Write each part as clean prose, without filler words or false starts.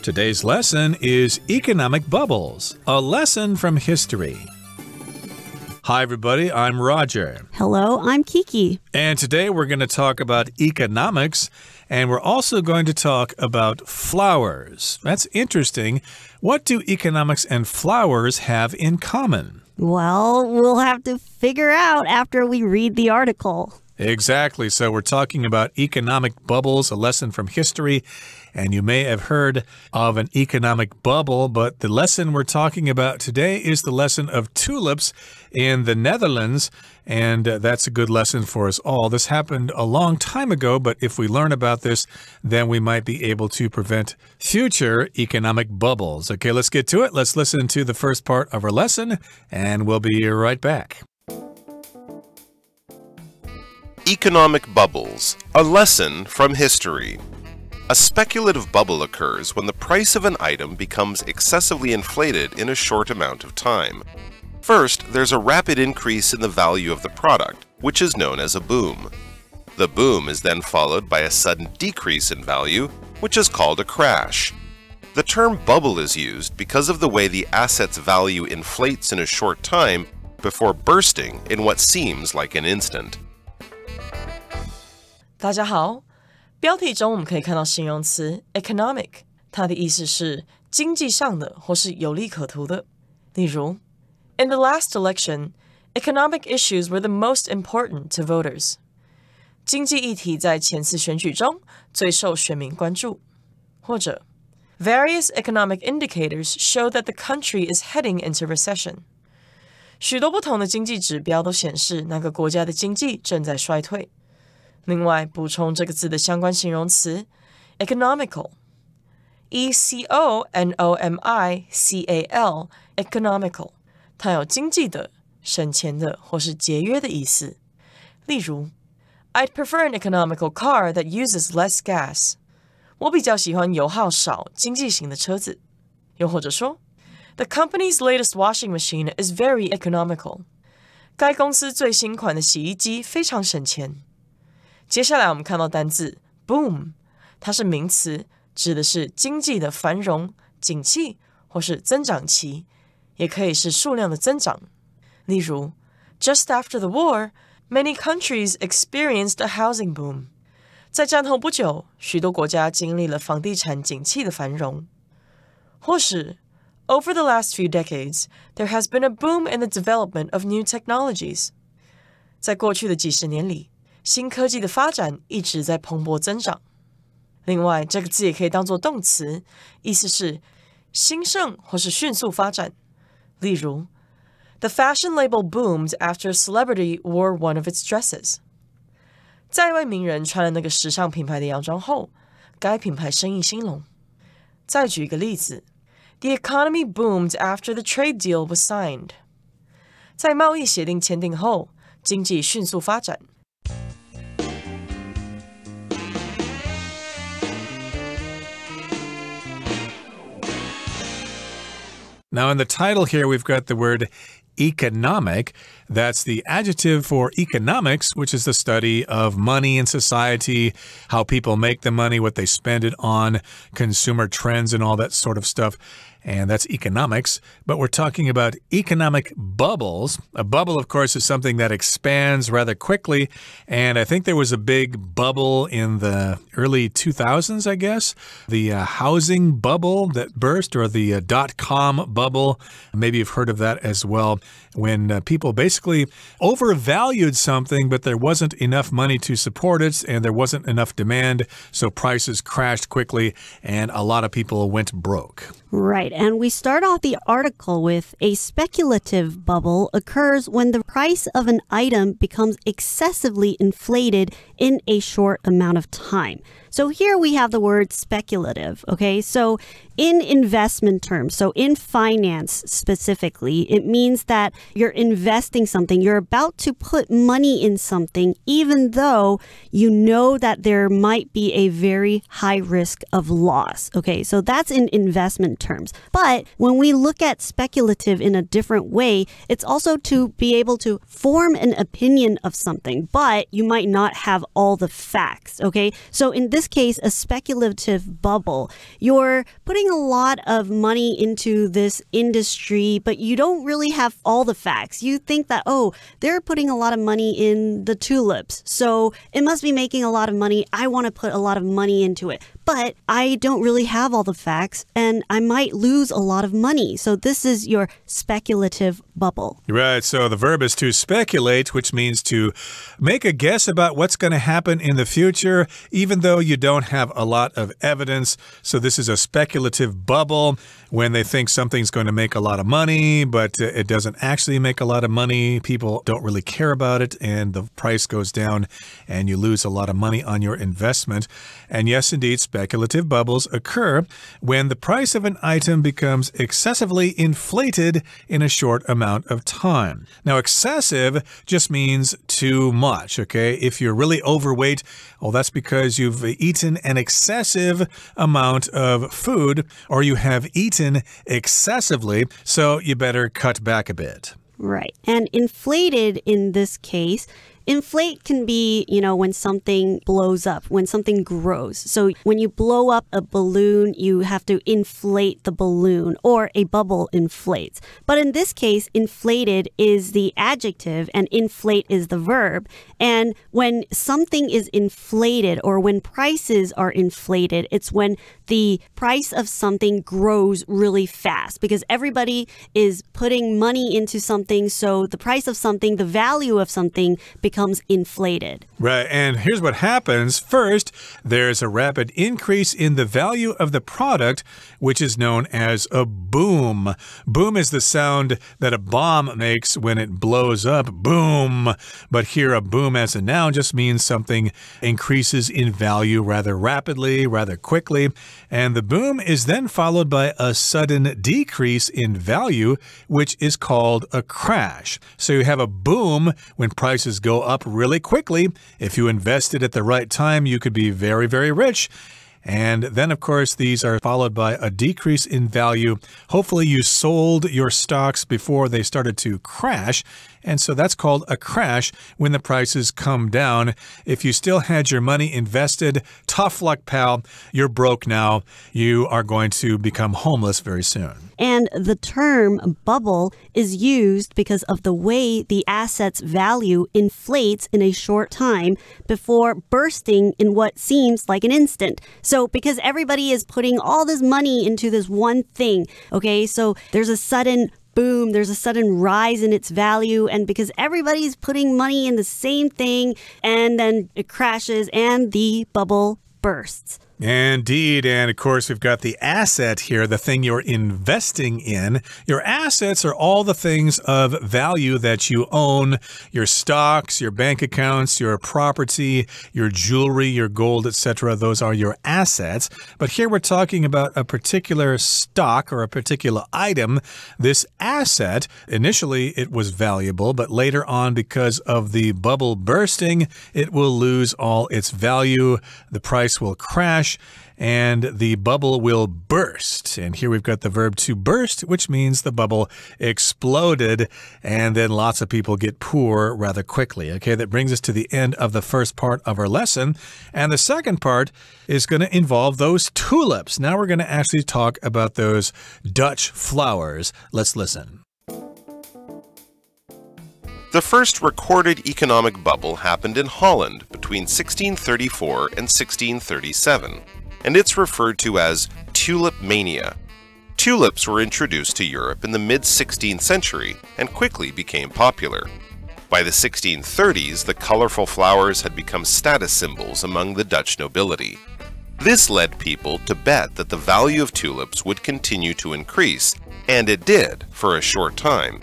Today's lesson is Economic Bubbles, a lesson from history. Hi, everybody. I'm Roger. Hello, I'm Kiki. And today we're going to talk about economics, and we're also going to talk about flowers. That's interesting. What do economics and flowers have in common? Well, we'll have to figure out after we read the article. Exactly. So we're talking about economic bubbles, a lesson from history. And you may have heard of an economic bubble, but the lesson we're talking about today is the lesson of tulips in the Netherlands. And that's a good lesson for us all. This happened a long time ago, but if we learn about this, then we might be able to prevent future economic bubbles. Okay, let's get to it. Let's listen to the first part of our lesson, and we'll be right back. Economic bubbles, a lesson from history. A speculative bubble occurs when the price of an item becomes excessively inflated in a short amount of time. First, there's a rapid increase in the value of the product, which is known as a boom. The boom is then followed by a sudden decrease in value, which is called a crash. The term bubble is used because of the way the asset's value inflates in a short time before bursting in what seems like an instant. 大家好，标题中我们可以看到形容词 economic， 它的意思是经济上的或是有利可图的。例如 In the last election, economic issues were the most important to voters. 经济议题在前次选举中最受选民关注。或者 Various economic indicators show that the country is heading into recession. 许多不同的经济指标都显示那个国家的经济正在衰退。另外，补充这个字的相关形容词 economical， E-C-O-N-O-M-I-C-A-L economical， 它有经济的、省钱的或是节约的意思。例如 I'd prefer an economical car that uses less gas。 我比较喜欢油耗少、经济型的车子。又或者说 The company's latest washing machine is very economical。 该公司最新款的洗衣机非常省钱。接下来我们看到单字 boom， 它是名词，指的是经济的繁荣、景气或是增长期，也可以是数量的增长。例如 Just after the war, many countries experienced a housing boom. 在战后不久，许多国家经历了房地产景气的繁荣。或是 Over the last few decades, there has been a boom in the development of new technologies. 在过去的几十年里，新科技的发展一直在蓬勃增长。另外，这个字也可以当作动词，意思是兴盛或是迅速发展。例如 The fashion label boomed after a celebrity wore one of its dresses. 在一位名人穿了那个时尚品牌的洋装后，该品牌生意兴隆。再举一个例子 The economy boomed after the trade deal was signed. 在贸易协定签订后，经济迅速发展。Now, in the title here, we've got the word economic. That's the adjective for economics, which is the study of money in society, how people make the money, what they spend it on, consumer trends and all that sort of stuff. And that's economics. But we're talking about economic bubbles. A bubble, of course, is something that expands rather quickly. And I think there was a big bubble in the early 2000s, I guess. The housing bubble that burst, or the dot-com bubble. Maybe you've heard of that as well. When people basically overvalued something, but there wasn't enough money to support it, and there wasn't enough demand, so prices crashed quickly, and a lot of people went broke. Right, and we start off the article with a speculative bubble occurs when the price of an item becomes excessively inflated in a short amount of time. So here we have the word speculative, okay? So in investment terms, so in finance specifically, it means that you're investing something, you're about to put money in something, even though you know that there might be a very high risk of loss, okay? So that's in investment terms. But when we look at speculative in a different way, it's also to be able to form an opinion of something, but you might not have all the facts, okay? So in this this case, a speculative bubble. You're putting a lot of money into this industry, but you don't really have all the facts. You think that, oh, they're putting a lot of money in the tulips, so it must be making a lot of money. I want to put a lot of money into it. But I don't really have all the facts, and I might lose a lot of money. So this is your speculative bubble. Right. So the verb is to speculate, which means to make a guess about what's going to happen in the future, even though you don't have a lot of evidence. So this is a speculative bubble when they think something's going to make a lot of money, but it doesn't actually make a lot of money. People don't really care about it, and the price goes down, and you lose a lot of money on your investment. And yes, indeed, speculative bubbles occur when the price of an item becomes excessively inflated in a short amount of time. Now, excessive just means too much, okay? If you're really overweight, well, that's because you've eaten an excessive amount of food, or you have eaten excessively, so you better cut back a bit. Right. And inflated in this case, inflate can be, when something blows up, when something grows. So when you blow up a balloon, you have to inflate the balloon, or a bubble inflates. But in this case, inflated is the adjective and inflate is the verb. And when something is inflated, or when prices are inflated, it's when the price of something grows really fast because everybody is putting money into something. So the price of something, the value of something becomes inflated. Right, and here's what happens. First, there's a rapid increase in the value of the product, which is known as a boom. Boom is the sound that a bomb makes when it blows up. Boom. But here, a boom as a noun just means something increases in value rather rapidly, rather quickly. And the boom is then followed by a sudden decrease in value, which is called a crash. So you have a boom when prices go up really quickly. If you invested at the right time, you could be very, very rich. And then, of course, these are followed by a decrease in value. Hopefully, you sold your stocks before they started to crash. And so that's called a crash when the prices come down. If you still had your money invested, tough luck, pal. You're broke now. You are going to become homeless very soon. And the term bubble is used because of the way the asset's value inflates in a short time before bursting in what seems like an instant. So because everybody is putting all this money into this one thing, okay, so there's a sudden boom, there's a sudden rise in its value, and because everybody's putting money in the same thing, and then it crashes and the bubble bursts. Indeed, and of course we've got the asset here, the thing you're investing in. Your assets are all the things of value that you own, your stocks, your bank accounts, your property, your jewelry, your gold, etc. Those are your assets. But here we're talking about a particular stock or a particular item. This asset, initially it was valuable, but later on because of the bubble bursting, it will lose all its value. The price will crash. And the bubble will burst. And here we've got the verb to burst, which means the bubble exploded, and then lots of people get poor rather quickly. Okay, that brings us to the end of the first part of our lesson. And the second part is going to involve those tulips. Now we're going to actually talk about those Dutch flowers. Let's listen. The first recorded economic bubble happened in Holland between 1634 and 1637, and it's referred to as tulip mania. Tulips were introduced to Europe in the mid-16th century and quickly became popular. By the 1630s, the colorful flowers had become status symbols among the Dutch nobility. This led people to bet that the value of tulips would continue to increase, and it did for a short time.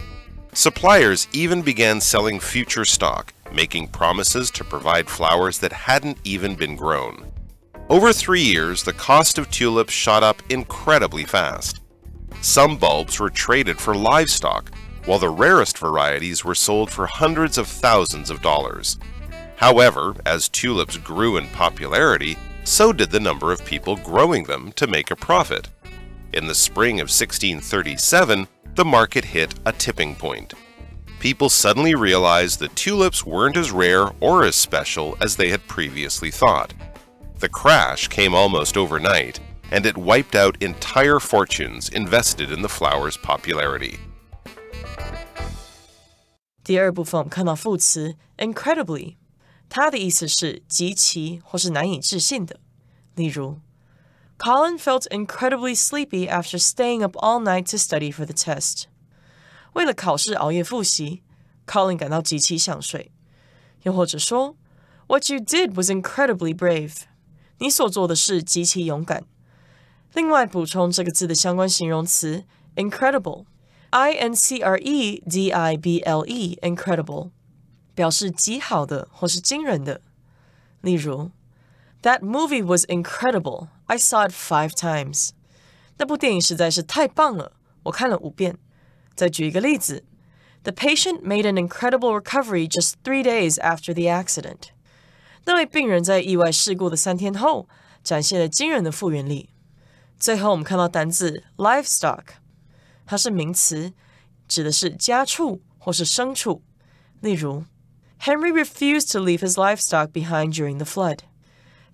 Suppliers even began selling future stock, making promises to provide flowers that hadn't even been grown. Over 3 years, the cost of tulips shot up incredibly fast. Some bulbs were traded for livestock, while the rarest varieties were sold for hundreds of thousands of dollars. However, as tulips grew in popularity, so did the number of people growing them to make a profit. In the spring of 1637, the market hit a tipping point. People suddenly realized that tulips weren't as rare or as special as they had previously thought. The crash came almost overnight, and it wiped out entire fortunes invested in the flower's popularity. 第二部分我们看到副词 incredibly， 它的意思是极其或是难以置信的。例如 Colin felt incredibly sleepy after staying up all night to study for the test. 为了考试熬夜复习 Colin 感到极其想睡。又或者说 What you did was incredibly brave. 你所做的事极其勇敢。另外补充这个字的相关形容词 incredible， incredible incredible 表示极好的或是惊人的。例如 That movie was incredible. I saw it 5 times. 那部电影实在是太棒了，我看了5遍。再举一个例子 The patient made an incredible recovery just 3 days after the accident. 那位病人在意外事故的3天后，展现了惊人的复原力。最后我们看到单字 livestock， 它是名词，指的是家畜或是牲畜。例如 Henry refused to leave his livestock behind during the flood.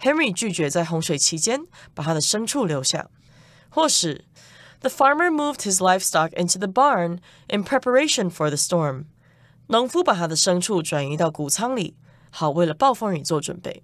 Henry 拒绝在洪水期间把他的牲畜留下。或是 The farmer moved his livestock into the barn in preparation for the storm. 农夫把他的牲畜转移到谷仓里，好为了暴风雨做准备。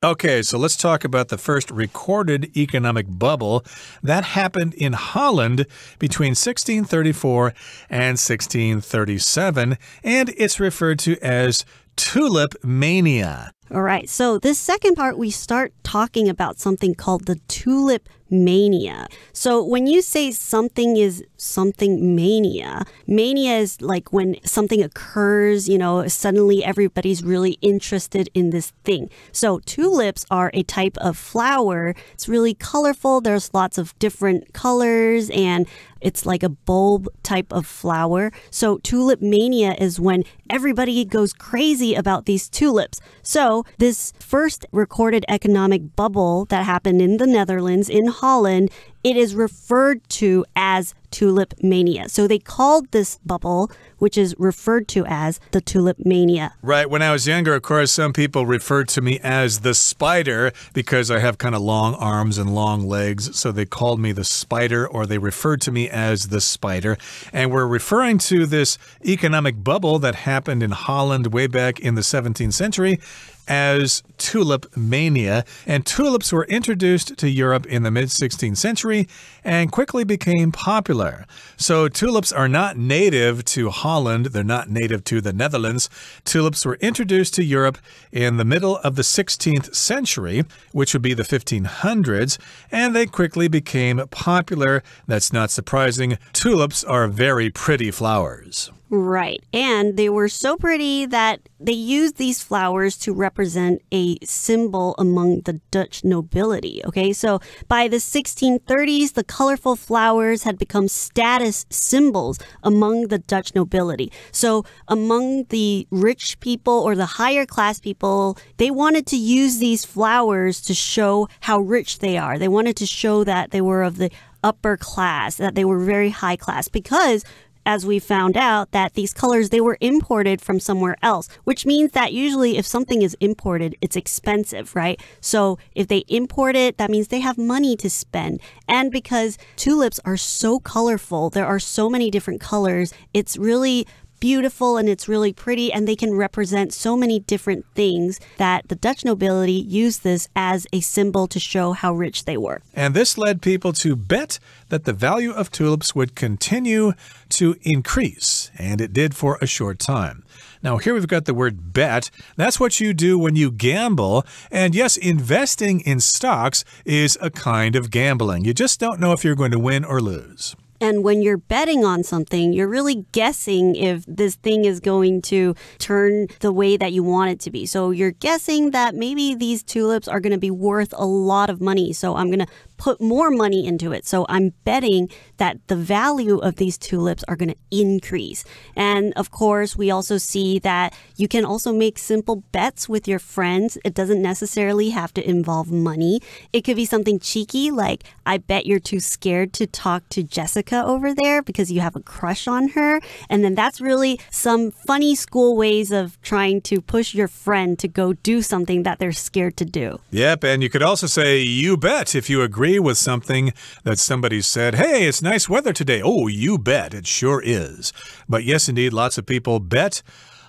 Okay, so let's talk about the first recorded economic bubble. That happened in Holland between 1634 and 1637, and it's referred to as tulip mania. All right, so this second part, we start talking about something called the tulip mania. So when you say something is something mania, mania is like when something occurs, you know, suddenly everybody's really interested in this thing. So tulips are a type of flower. It's really colorful. There's lots of different colors and it's like a bulb type of flower. So tulip mania is when everybody goes crazy about these tulips. So this first recorded economic bubble that happened in the Netherlands, in Holland, it is referred to as tulip mania. So they called this bubble, which is referred to as the tulip mania. Right. When I was younger, of course, some people referred to me as the spider because I have kind of long arms and long legs. So they called me the spider, or they referred to me as the spider. And we're referring to this economic bubble that happened in Holland way back in the 17th century as tulip mania. And tulips were introduced to Europe in the mid-16th century and quickly became popular. So tulips are not native to Holland. They're not native to the Netherlands. Tulips were introduced to Europe in the middle of the 16th century, which would be the 1500s, and they quickly became popular. That's not surprising. Tulips are very pretty flowers. Right. And they were so pretty that they used these flowers to represent a symbol among the Dutch nobility. Okay, so by the 1630s, the colorful flowers had become status symbols among the Dutch nobility. So among the rich people or the higher class people, they wanted to use these flowers to show how rich they are. They wanted to show that they were of the upper class, that they were very high class, because as we found out, that these colors, they were imported from somewhere else, which means that usually if something is imported, it's expensive, right? So if they import it, that means they have money to spend. And because tulips are so colorful, there are so many different colors, it's really beautiful and it's really pretty, and they can represent so many different things that the Dutch nobility used this as a symbol to show how rich they were. And this led people to bet that the value of tulips would continue to increase, and it did for a short time. Now, here we've got the word bet. That's what you do when you gamble. And yes, investing in stocks is a kind of gambling. You just don't know if you're going to win or lose. And when you're betting on something, you're really guessing if this thing is going to turn the way that you want it to be. So you're guessing that maybe these tulips are going to be worth a lot of money. So I'm going to put more money into it. So I'm betting that the value of these tulips are going to increase. And of course, we also see that you can also make simple bets with your friends. It doesn't necessarily have to involve money. It could be something cheeky like, I bet you're too scared to talk to Jessica over there because you have a crush on her. And then that's really some funny school ways of trying to push your friend to go do something that they're scared to do. Yep, and you could also say, you bet, if you agree with something that somebody said, hey, it's nice weather today. Oh, you bet, it sure is. But yes, indeed, lots of people bet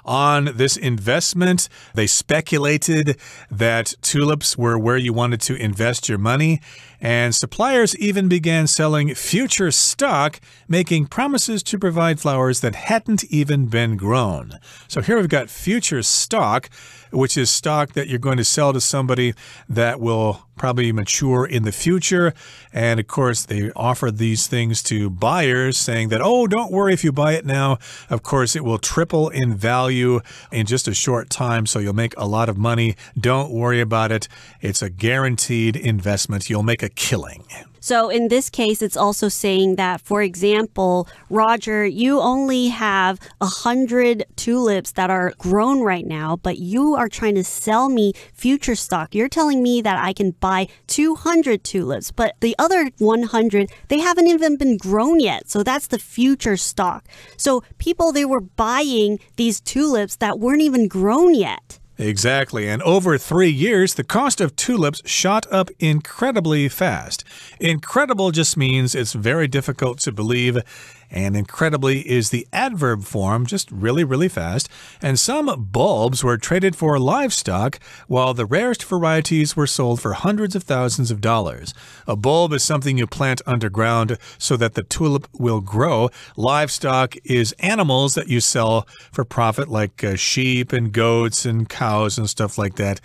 on this investment. They speculated that tulips were where you wanted to invest your money, and suppliers even began selling future stock, making promises to provide flowers that hadn't even been grown. So here we've got future stock, which is stock that you're going to sell to somebody that will probably mature in the future. And of course, they offered these things to buyers saying that, oh, don't worry if you buy it now. Of course, it will triple in value in just a short time, so you'll make a lot of money. Don't worry about it. It's a guaranteed investment. You'll make a killing. So in this case, it's also saying that, for example, Roger, you only have 100 tulips that are grown right now, but you are trying to sell me future stock. You're telling me that I can buy 200 tulips, but the other 100, they haven't even been grown yet. So that's the future stock. So people, they were buying these tulips that weren't even grown yet. Exactly. And over 3 years, the cost of tulips shot up incredibly fast. Incredible just means it's very difficult to believe. And incredibly is the adverb form, just really, really fast. And some bulbs were traded for livestock, while the rarest varieties were sold for hundreds of thousands of dollars. A bulb is something you plant underground so that the tulip will grow. Livestock is animals that you sell for profit, like sheep and goats and cows and stuff like that.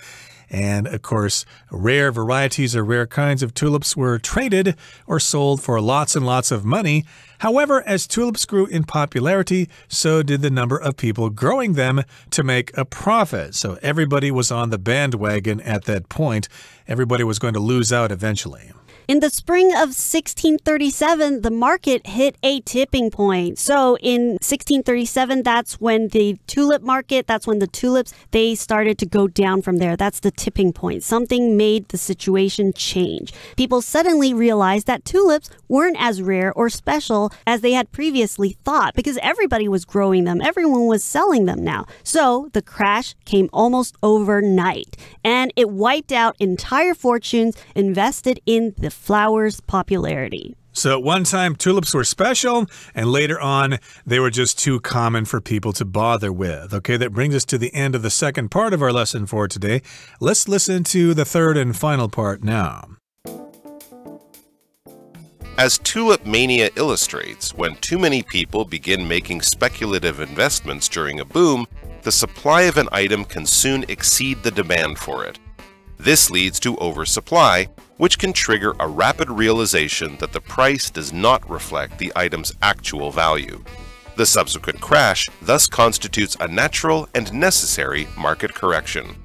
And, of course, rare varieties or rare kinds of tulips were traded or sold for lots and lots of money. However, as tulips grew in popularity, so did the number of people growing them to make a profit. So everybody was on the bandwagon at that point. Everybody was going to lose out eventually. In the spring of 1637, the market hit a tipping point. So in 1637, that's when the tulip market, that's when the tulips, they started to go down from there. That's the tipping point. Something made the situation change. People suddenly realized that tulips weren't as rare or special as they had previously thought because everybody was growing them. Everyone was selling them now. So the crash came almost overnight, and it wiped out entire fortunes invested in the flowers' popularity. So at one time, tulips were special, and later on, they were just too common for people to bother with. Okay, that brings us to the end of the second part of our lesson for today. Let's listen to the third and final part now. As tulip mania illustrates, when too many people begin making speculative investments during a boom, the supply of an item can soon exceed the demand for it. This leads to oversupply, which can trigger a rapid realization that the price does not reflect the item's actual value. The subsequent crash thus constitutes a natural and necessary market correction.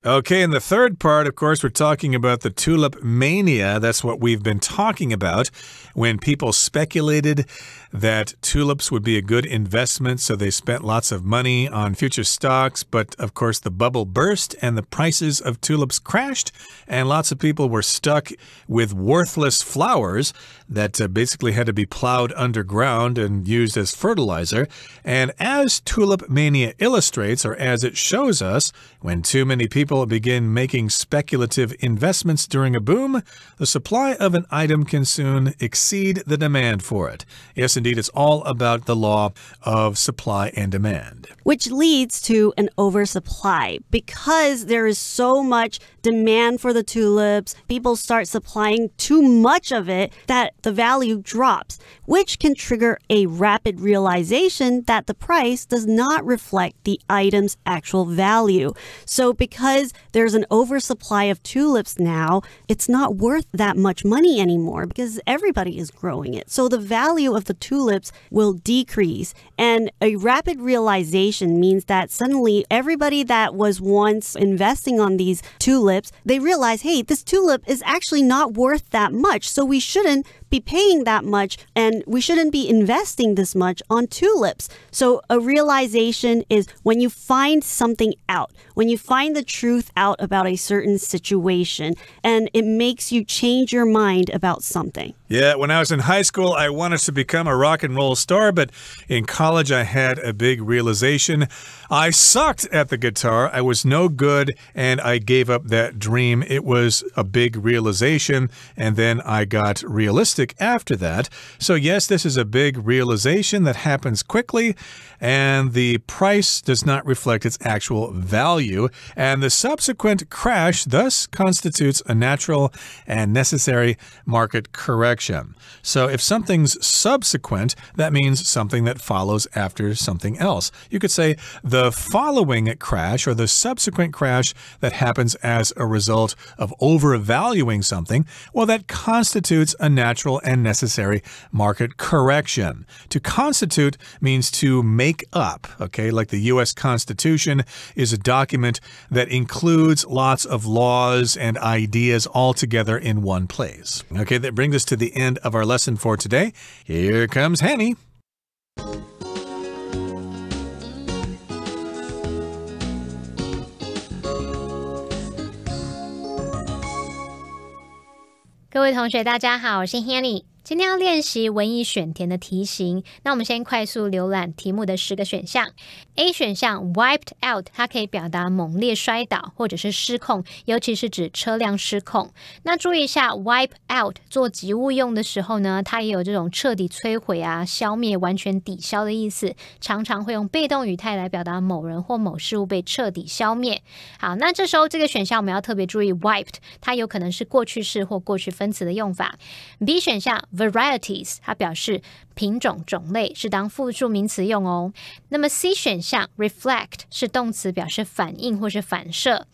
Okay, in the third part, of course, we're talking about the tulip mania. That's what we've been talking about when people speculated that tulips would be a good investment, so they spent lots of money on future stocks. But, of course, the bubble burst and the prices of tulips crashed, and lots of people were stuck with worthless flowers that basically had to be plowed underground and used as fertilizer. And as tulip mania illustrates, or as it shows us, when too many people begin making speculative investments during a boom, the supply of an item can soon exceed the demand for it. Yes, indeed, it's all about the law of supply and demand. Which leads to an oversupply. Because there is so much demand for the tulips, people start supplying too much of it that the value drops, which can trigger a rapid realization that the price does not reflect the item's actual value. So because because there's an oversupply of tulips now, it's not worth that much money anymore because everybody is growing it. So the value of the tulips will decrease. And a rapid realization means that suddenly everybody that was once investing on these tulips, they realize, hey, this tulip is actually not worth that much. So we shouldn't be paying that much and we shouldn't be investing this much on tulips. So a realization is when you find something out, when you find the truth out about a certain situation and it makes you change your mind about something. Yeah, when I was in high school, I wanted to become a rock and roll star, but in college, I had a big realization. I sucked at the guitar. I was no good, and I gave up that dream. It was a big realization, and then I got realistic after that. So yes, this is a big realization that happens quickly, and the price does not reflect its actual value, and the subsequent crash thus constitutes a natural and necessary market correction. So if something's subsequent, that means something that follows after something else. You could say the following crash or the subsequent crash that happens as a result of overvaluing something, well, that constitutes a natural and necessary market correction. To constitute means to make up, okay? Like the U.S. Constitution is a document that includes lots of laws and ideas all together in one place. Okay, that brings us to the end of our lesson for today. Here comes Hanny. 各位同学大家好，我是 Hanny。 今天要练习文意选填的题型，那我们先快速浏览题目的10个选项。 A 选项 wiped out， 它可以表达猛烈摔倒或者是失控，尤其是指车辆失控。那注意一下 wipe out 做及物用的时候呢，它也有这种彻底摧毁啊、消灭、完全抵消的意思，常常会用被动语态来表达某人或某事物被彻底消灭。好，那这时候这个选项我们要特别注意 wiped， 它有可能是过去式或过去分词的用法。 B 选项 varieties， 它表示品种、种类，是当复数名词用哦。那么 C 选项 reflect 是动词，表示反映或是反射。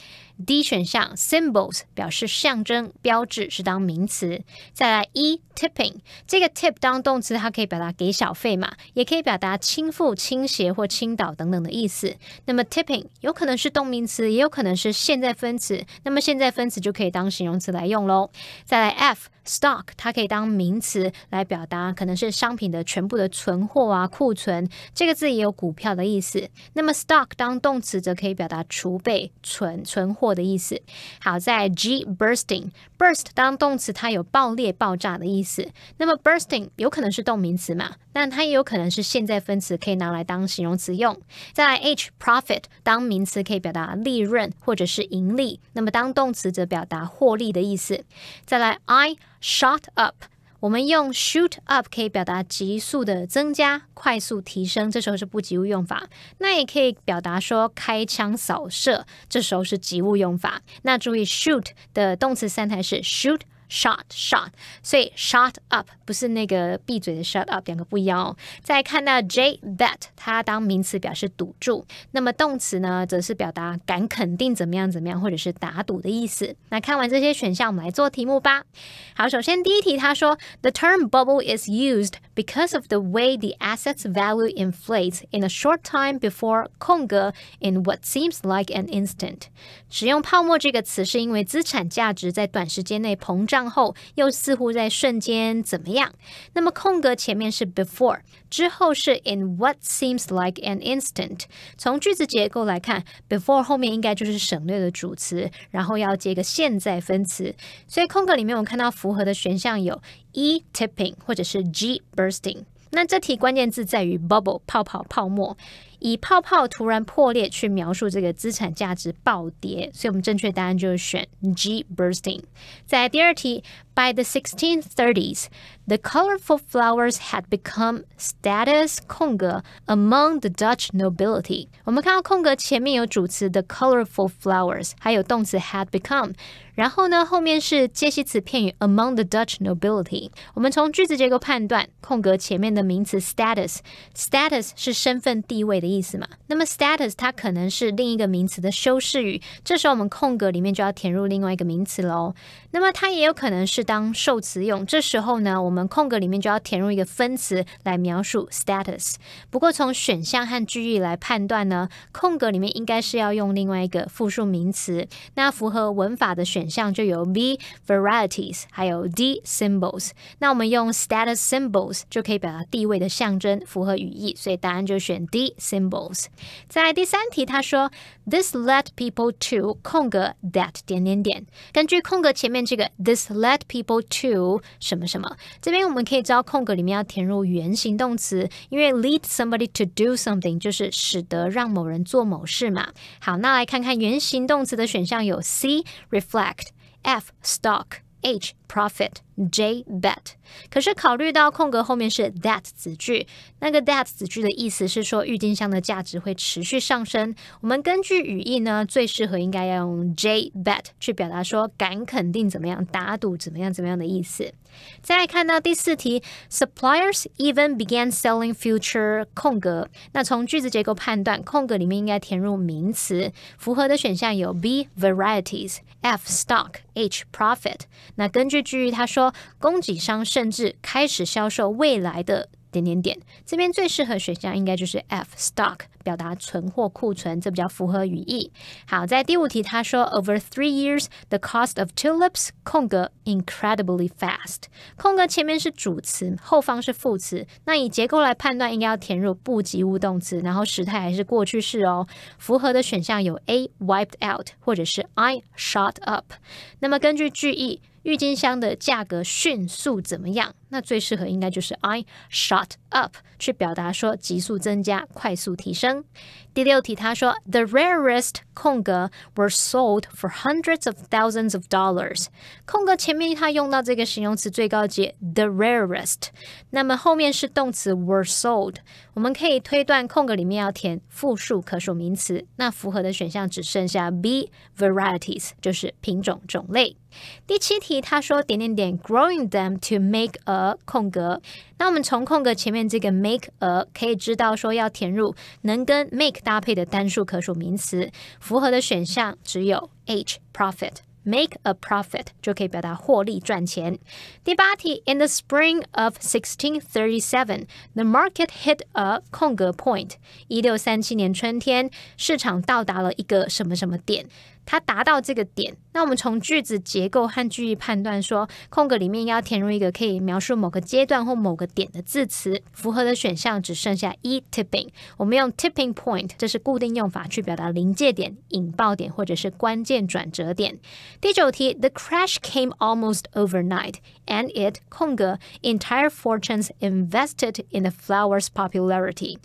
D 选项 symbols 表示象征、标志，是当名词。再来 E tipping， 这个 tip 当动词，它可以表达给小费嘛，也可以表达倾覆、倾斜或倾倒等等的意思。那么 tipping 有可能是动名词，也有可能是现在分词，那么现在分词就可以当形容词来用咯。再来 F stock， 它可以当名词来表达可能是商品的全部的存货啊、库存，这个字也有股票的意思。那么 stock 当动词则可以表达储备、存货的意思。好，在 G bursting， burst 当动词，它有爆裂、爆炸的意思。那么 bursting 有可能是动名词嘛，但它也有可能是现在分词，可以拿来当形容词用。再来 H profit 当名词可以表达利润或者是盈利，那么当动词则表达获利的意思。再来 I shot up， 我们用 shoot up 可以表达急速的增加、快速提升，这时候是不及物用法。那也可以表达说开枪扫射，这时候是及物用法。那注意 shoot 的动词三态是 shoot、shot， 所以 shot up 不是那个闭嘴的 shut up， 两个不一样哦。再看到 J bet， 它当名词表示赌注，那么动词呢，则是表达敢肯定怎么样怎么样，或者是打赌的意思。那看完这些选项，我们来做题目吧。好，首先第一题，他说 The term bubble is used because of the way the asset's value inflates in a short time before 空格 in what seems like an instant。 使用泡沫这个词是因为资产价值在短时间内膨胀后，又似乎在瞬间怎么样？那么空格前面是 before， 之后是 in what seems like an instant。 从句子结构来看， before 后面应该就是省略的主词，然后要接个现在分词，所以空格里面我们看到符合的选项有 E tipping 或者是 G bursting。 那这题关键字在于 bubble 泡泡、泡沫，以泡泡突然破裂去描述这个资产价值暴跌，所以我们正确答案就是选 G bursting。 在第二题 By the 1630s, the colorful flowers had become status 空格 among the Dutch nobility。 我们看到空格前面有主词 the colorful flowers， 还有动词 had become， 然后呢后面是介系词片语 among the Dutch nobility。 我们从句子结构判断，空格前面的名词 status 是身份地位的意思嘛。那么 status 它可能是另一个名词的修饰语，这时候我们空格里面就要填入另外一个名词咯。那么它也有可能是当受词用，这时候呢，我们空格里面就要填入一个分词来描述 status。不过从选项和句意来判断呢，空格里面应该是要用另外一个复数名词。那符合文法的选项就有 B varieties 还有 D symbols。那我们用 status symbols 就可以表达地位的象征，符合语义，所以答案就选 D symbols。在第三题他说 This led people to 空格 that 点点点。根据空格前面这个 This led people to 什么什么，这边我们可以知道空格里面要填入原形动词，因为 lead somebody to do something 就是使得让某人做某事嘛。好，那来看看原形动词的选项有 C reflect F stock H profit J bet。 可是考虑到空格后面是 that 子句，那个 that 子句的意思是说郁金香的价值会持续上升，我们根据语义呢，最适合应该要用 J bet 去表达说敢肯定怎么样，打赌怎么样怎么样的意思。再来看到第四题 Suppliers even began selling future 空格。那从句子结构判断，空格里面应该填入名词，符合的选项有 B varieties F stock H profit。 那根据句意他说供给商甚至开始销售未来的点点点，这边最适合选项应该就是 F stock， 表达存货库存，这比较符合语义。好，在第五题他说 Over 3 years the cost of tulips 空格 incredibly fast。 空格前面是主词，后方是副词，那以结构来判断应该要填入不及物动词，然后时态还是过去式哦。符合的选项有 A wiped out 或者是 I shot up。 那么根据句意郁金香的价格迅速怎么样，那最适合应该就是 I shot up 去表达说急速增加，快速提升。第六题他说 The rarest 空格 were sold for hundreds of thousands of dollars。 空格前面他用到这个形容词最高阶 the rarest， 那么后面是动词 were sold， 我们可以推断空格里面要填复数可数名词，那符合的选项只剩下 B varieties， 就是品种种类。第七题他说点点点 growing them to make a 空格。那我们从空格前面这个 make a 可以知道说要填入能跟 make 搭配的单数可数名词，符合的选项只有 H profit。Make a profit 就可以表达获利赚钱。第八题 In the spring of 1637 the market hit a 空格 point。 1637年春天市场到达了一个什么什么点，它达到这个点，那我们从句子结构和句意判断说空格里面要填入一个可以描述某个阶段或某个点的字词，符合的选项只剩下 E tipping。 我们用 tipping point 这是固定用法去表达临界点、引爆点或者是关键转折点。第九题 The crash came almost overnight and it 空格 entire fortunes invested in the flower's popularity。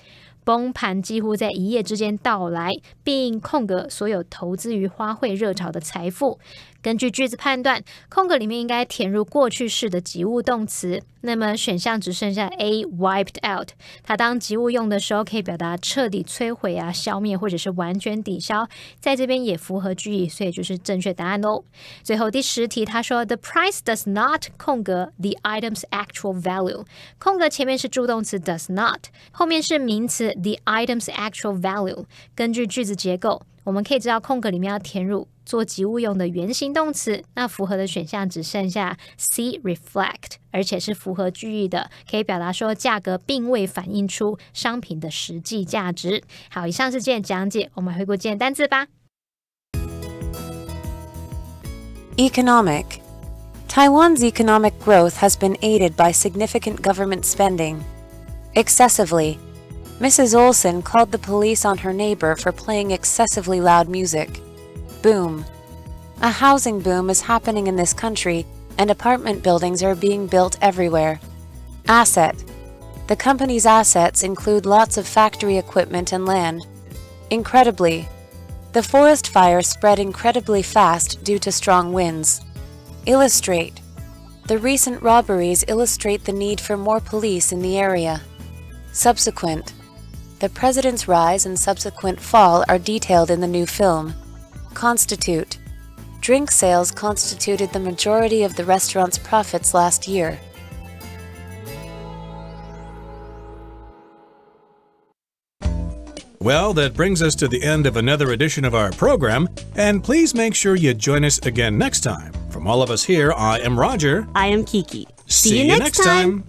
崩盘几乎在一夜之间到来，并空格所有投资于花卉热潮的财富。根据句子判断，空格里面应该填入过去式的及物动词，那么选项只剩下 A wiped out。 它当及物用的时候可以表达彻底摧毁啊、消灭或者是完全抵消，在这边也符合句意，所以就是正确答案哦。最后第10题他说 The price does not 空格 the item's actual value。 空格前面是助动词 does not， 后面是名词 the item's actual value。 根据句子结构我们可以知道空格里面要填入做及物用的原形动词，那符合的选项只剩下 C reflect， 而且是符合句意的，可以表达说价格并未反映出商品的实际价值。好，以上是今天的讲解，我们回顾今天的单字吧。 Economic. Taiwan's economic growth has been aided by significant government spending. Excessively. Mrs. Olson called the police on her neighbor for playing excessively loud music. Boom. A housing boom is happening in this country, and apartment buildings are being built everywhere. Asset. The company's assets include lots of factory equipment and land. Incredibly. The forest fire spread incredibly fast due to strong winds. Illustrate. The recent robberies illustrate the need for more police in the area. Subsequent. The president's rise and subsequent fall are detailed in the new film. Constitute. Drink sales constituted the majority of the restaurant's profits last year. Well, that brings us to the end of another edition of our program, and please make sure you join us again next time. From all of us here, I am Roger. I am Kiki. See you next time.